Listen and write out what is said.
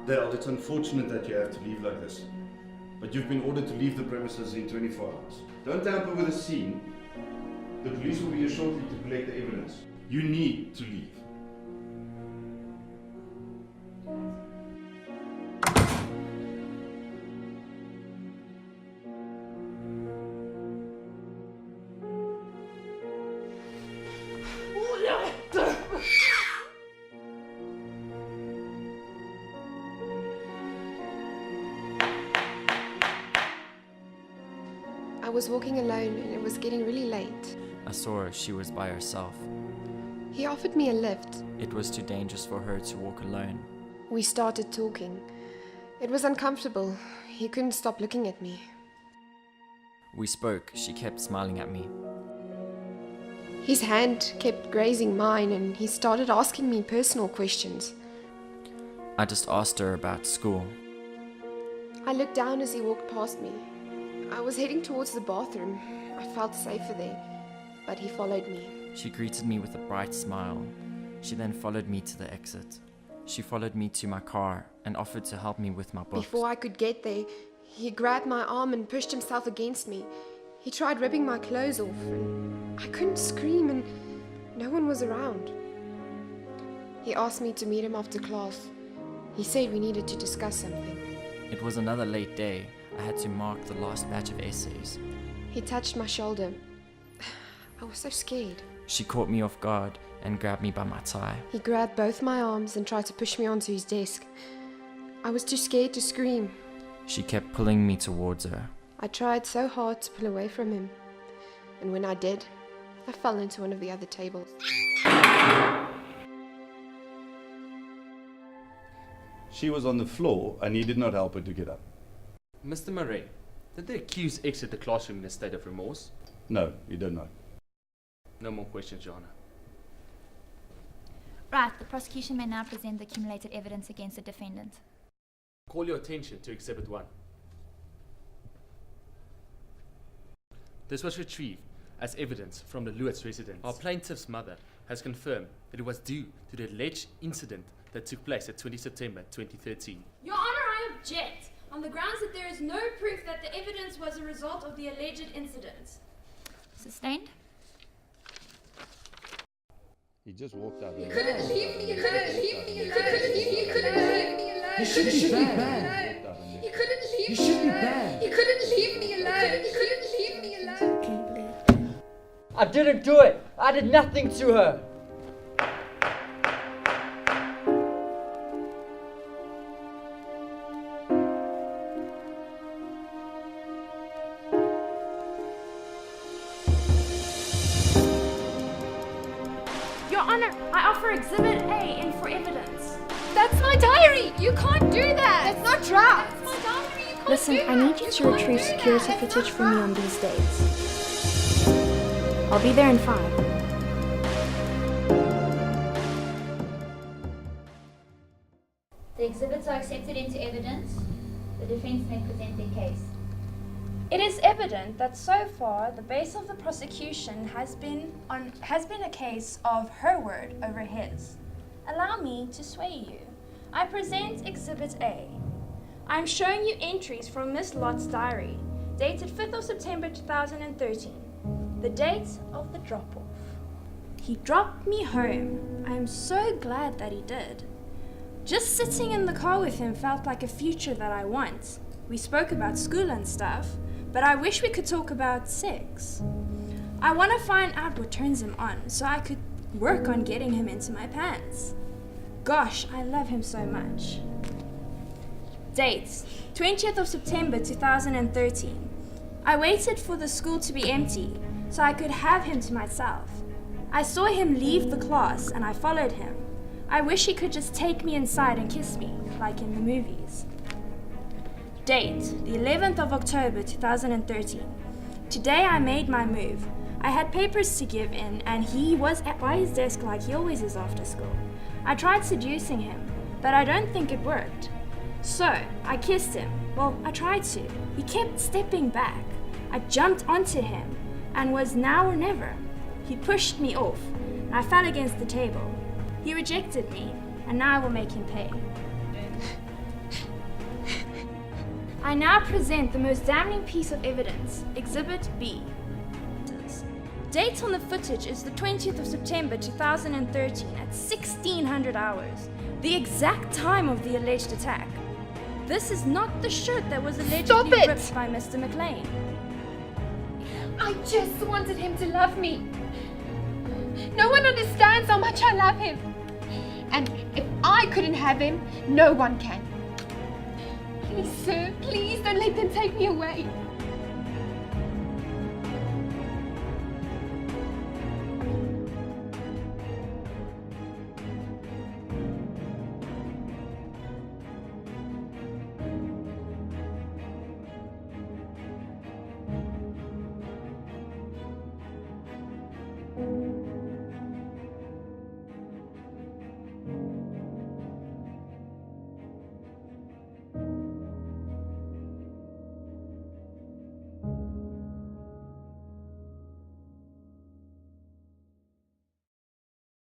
Dale, it's unfortunate that you have to leave like this. But you've been ordered to leave the premises in 24 hours. Don't tamper with the scene. The police will be here shortly to collect the evidence. You need to leave. I was walking alone and it was getting really late. I saw her. She was by herself. He offered me a lift. It was too dangerous for her to walk alone. We started talking. It was uncomfortable. He couldn't stop looking at me. We spoke. She kept smiling at me. His hand kept grazing mine and he started asking me personal questions. I just asked her about school. I looked down as he walked past me. I was heading towards the bathroom. I felt safer there, but he followed me. She greeted me with a bright smile. She then followed me to the exit. She followed me to my car and offered to help me with my books. Before I could get there, he grabbed my arm and pushed himself against me. He tried ripping my clothes off, and I couldn't scream, and no one was around. He asked me to meet him after class. He said we needed to discuss something. It was another late day. I had to mark the last batch of essays. He touched my shoulder. I was so scared. She caught me off guard and grabbed me by my tie. He grabbed both my arms and tried to push me onto his desk. I was too scared to scream. She kept pulling me towards her. I tried so hard to pull away from him. And when I did, I fell into one of the other tables. She was on the floor and he did not help her to get up. Mr. Murray, did the accused exit the classroom in a state of remorse? No, he did not. No more questions, Your Honor. Right, the prosecution may now present the accumulated evidence against the defendant. Call your attention to Exhibit 1. This was retrieved as evidence from the Lewis residence. Our plaintiff's mother has confirmed that it was due to the alleged incident that took place at 20 September 2013. Your Honor, I object on the grounds that there is no proof that the evidence was a result of the alleged incident. Sustained? He just walked out. You couldn't leave me alone. You couldn't leave me alone. You shouldn't be bad. You couldn't leave You me should be alone. bad. You couldn't leave me alone. You couldn't leave me alone. I didn't do it. I did nothing to her. Your Honor, I offer Exhibit A in for evidence. That's my diary. You can't do that. That's not draft. That's my diary. You can't Listen, do I that. need you to retrieve security footage from me on these days. I'll be there in 5. The exhibits are accepted into evidence. The defense may present their case. It is evident that so far the base of the prosecution has been a case of her word over his. Allow me to sway you. I present Exhibit A. I am showing you entries from Miss Lott's diary, dated 5th of September 2013, the date of the drop-off. He dropped me home. I am so glad that he did. Just sitting in the car with him felt like a future that I want. We spoke about school and stuff, but I wish we could talk about sex. I want to find out what turns him on so I could work on getting him into my pants. Gosh, I love him so much. Date, 20th of September 2013. I waited for the school to be empty so I could have him to myself. I saw him leave the class and I followed him. I wish he could just take me inside and kiss me, like in the movies. Date, the 11th of October 2013. Today I made my move. I had papers to give in and he was by his desk like he always is after school. I tried seducing him, but I don't think it worked. So, I kissed him. Well, I tried to. He kept stepping back. I jumped onto him and was now or never. He pushed me off. I fell against the table. He rejected me, and now I will make him pay. I now present the most damning piece of evidence, Exhibit B. Date on the footage is the 20th of September 2013 at 1600 hours, the exact time of the alleged attack. This is not the shirt that was allegedly ripped by Mr. McLean. I just wanted him to love me. No one understands how much I love him. And if I couldn't have him, no one can. Please, sir, please don't let them take me away.